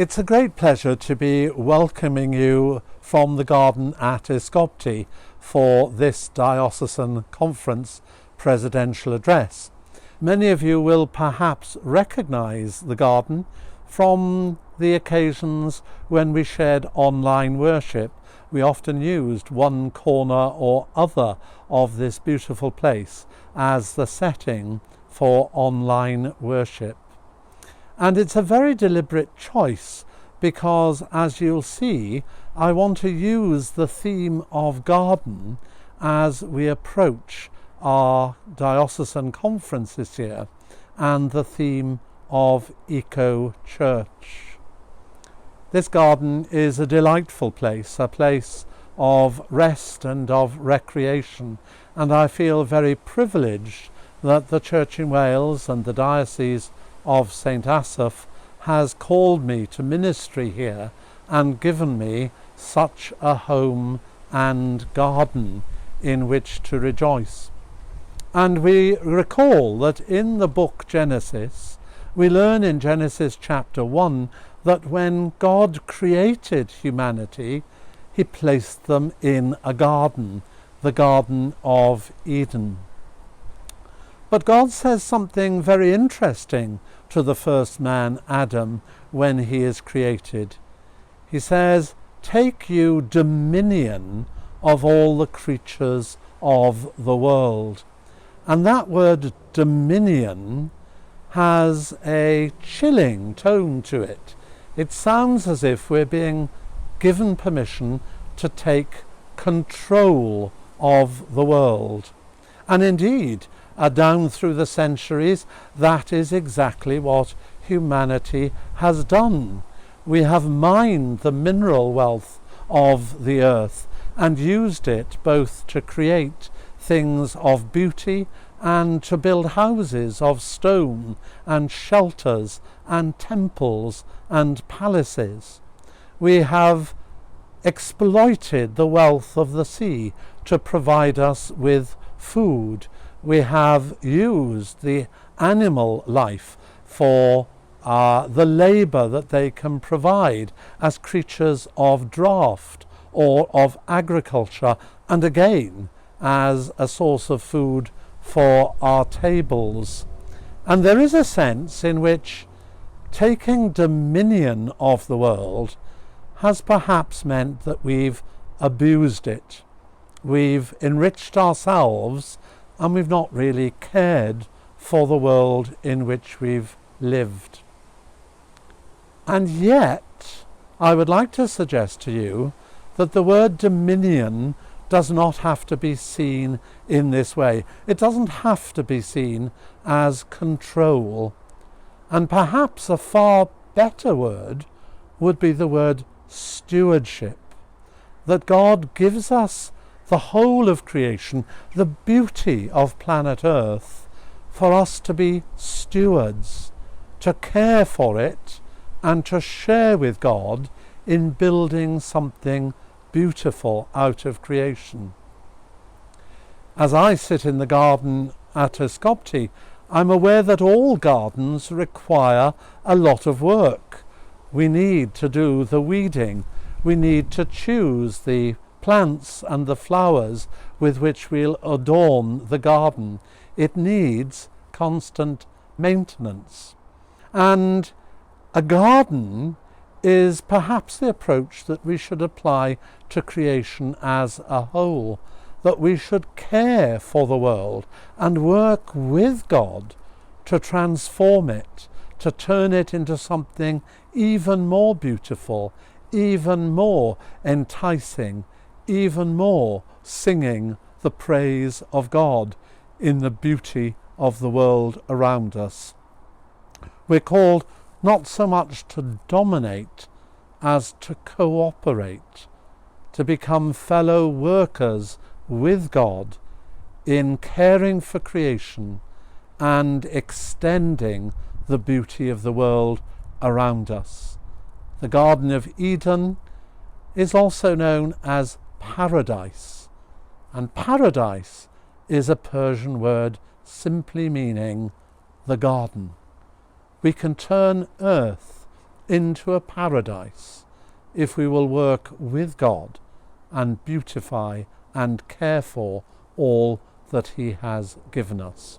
It's a great pleasure to be welcoming you from the garden at Iskopti for this Diocesan Conference presidential address. Many of you will perhaps recognise the garden from the occasions when we shared online worship. We often used one corner or other of this beautiful place as the setting for online worship. And it's a very deliberate choice because, as you'll see, I want to use the theme of garden as we approach our diocesan conference this year and the theme of eco-church. This garden is a delightful place, a place of rest and of recreation, and I feel very privileged that the Church in Wales and the Diocese of St. Asaph has called me to ministry here and given me such a home and garden in which to rejoice. And we recall that in the book Genesis, we learn in Genesis chapter 1 that when God created humanity, he placed them in a garden, the Garden of Eden. But God says something very interesting to the first man, Adam, when he is created. He says, "Take you dominion of all the creatures of the world." And that word dominion has a chilling tone to it. It sounds as if we're being given permission to take control of the world. And indeed, down through the centuries, that is exactly what humanity has done. We have mined the mineral wealth of the earth and used it both to create things of beauty and to build houses of stone and shelters and temples and palaces. We have exploited the wealth of the sea to provide us with food. We have used the animal life for the labour that they can provide as creatures of draught or of agriculture, and again as a source of food for our tables. And there is a sense in which taking dominion of the world has perhaps meant that we've abused it. We've enriched ourselves and we've not really cared for the world in which we've lived. And yet, I would like to suggest to you that the word dominion does not have to be seen in this way. It doesn't have to be seen as control. And perhaps a far better word would be the word stewardship. That God gives us the whole of creation, the beauty of planet Earth, for us to be stewards, to care for it and to share with God in building something beautiful out of creation. As I sit in the garden at Iskopti, I'm aware that all gardens require a lot of work. We need to do the weeding. We need to choose the plants and the flowers with which we'll adorn the garden. It needs constant maintenance. And a garden is perhaps the approach that we should apply to creation as a whole, that we should care for the world and work with God to transform it, to turn it into something even more beautiful, even more enticing, even more singing the praise of God in the beauty of the world around us. We're called not so much to dominate as to cooperate, to become fellow workers with God in caring for creation and extending the beauty of the world around us. The Garden of Eden is also known as paradise, and paradise is a Persian word simply meaning the garden. We can turn earth into a paradise if we will work with God and beautify and care for all that he has given us.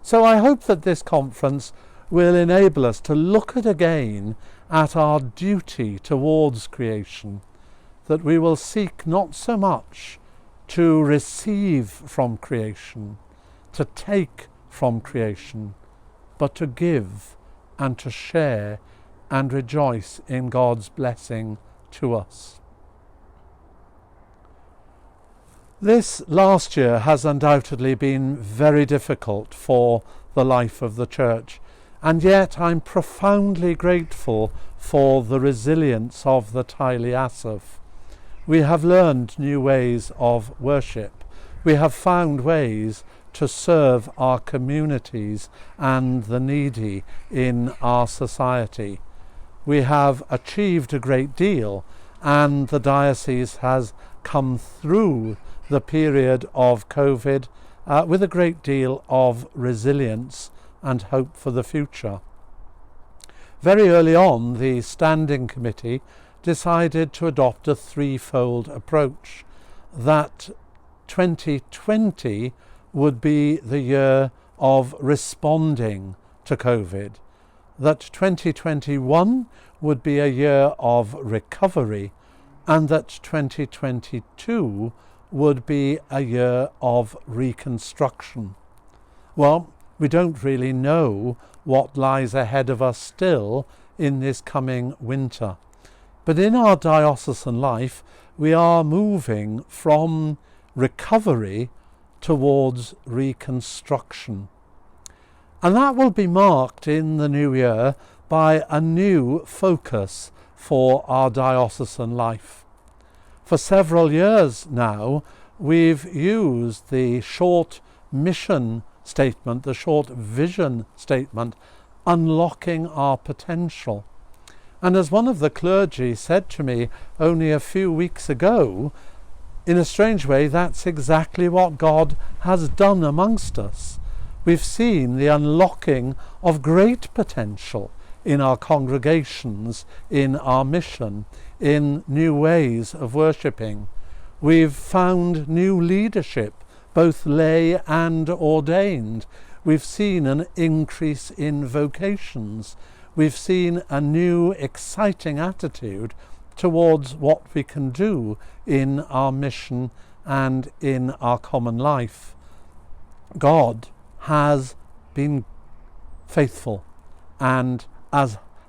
So I hope that this conference will enable us to look again at our duty towards creation, that we will seek not so much to receive from creation, to take from creation, but to give and to share and rejoice in God's blessing to us. This last year has undoubtedly been very difficult for the life of the Church, and yet I'm profoundly grateful for the resilience of the Taili Asaf. We have learned new ways of worship. We have found ways to serve our communities and the needy in our society. We have achieved a great deal, and the diocese has come through the period of COVID with a great deal of resilience and hope for the future. Very early on, the Standing Committee decided to adopt a threefold approach, that 2020 would be the year of responding to COVID, that 2021 would be a year of recovery, and that 2022 would be a year of reconstruction. Well, we don't really know what lies ahead of us still in this coming winter. But in our diocesan life, we are moving from recovery towards reconstruction. And that will be marked in the new year by a new focus for our diocesan life. For several years now, we've used the short mission statement, the short vision statement, unlocking our potential. And as one of the clergy said to me only a few weeks ago, in a strange way, that's exactly what God has done amongst us. We've seen the unlocking of great potential in our congregations, in our mission, in new ways of worshipping. We've found new leadership, both lay and ordained. We've seen an increase in vocations. We've seen a new exciting attitude towards what we can do in our mission and in our common life. God has been faithful and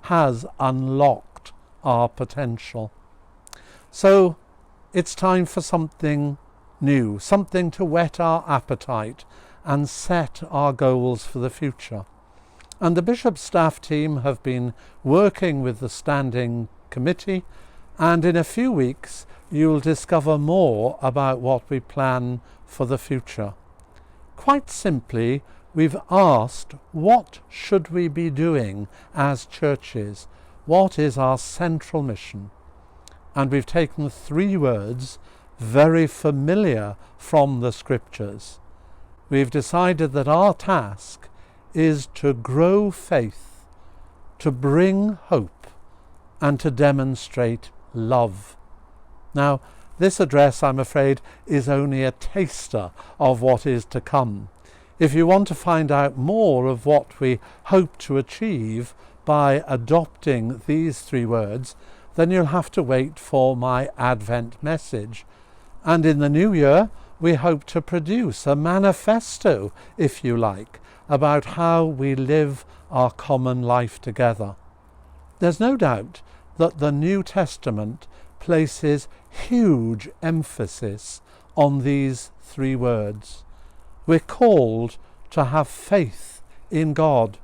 has unlocked our potential. So it's time for something new, something to whet our appetite and set our goals for the future. And the Bishop's staff team have been working with the Standing Committee, and in a few weeks you'll discover more about what we plan for the future. Quite simply, we've asked, what should we be doing as churches? What is our central mission? And we've taken 3 words very familiar from the scriptures. We've decided that our task is to grow faith, to bring hope, and to demonstrate love. Now, this address, I'm afraid, is only a taster of what is to come. If you want to find out more of what we hope to achieve by adopting these 3 words, then you'll have to wait for my Advent message. And in the new year, we hope to produce a manifesto, if you like, about how we live our common life together. There's no doubt that the New Testament places huge emphasis on these 3 words. We're called to have faith in God.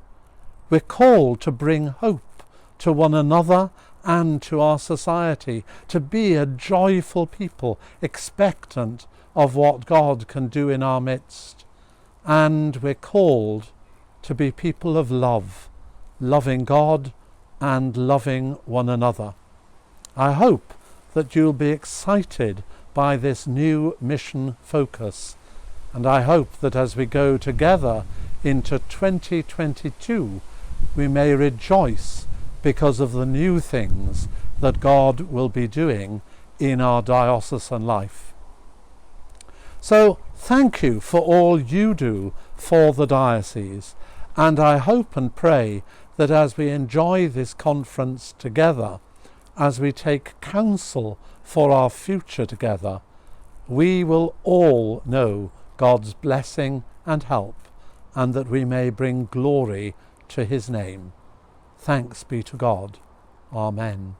We're called to bring hope to one another and to our society, to be a joyful people, expectant of what God can do in our midst. And we're called to be people of love, loving God and loving one another. I hope that you'll be excited by this new mission focus, and I hope that as we go together into 2022, we may rejoice because of the new things that God will be doing in our diocesan life. So thank you for all you do for the diocese, and I hope and pray that as we enjoy this conference together, as we take counsel for our future together, we will all know God's blessing and help, and that we may bring glory to his name. Thanks be to God. Amen.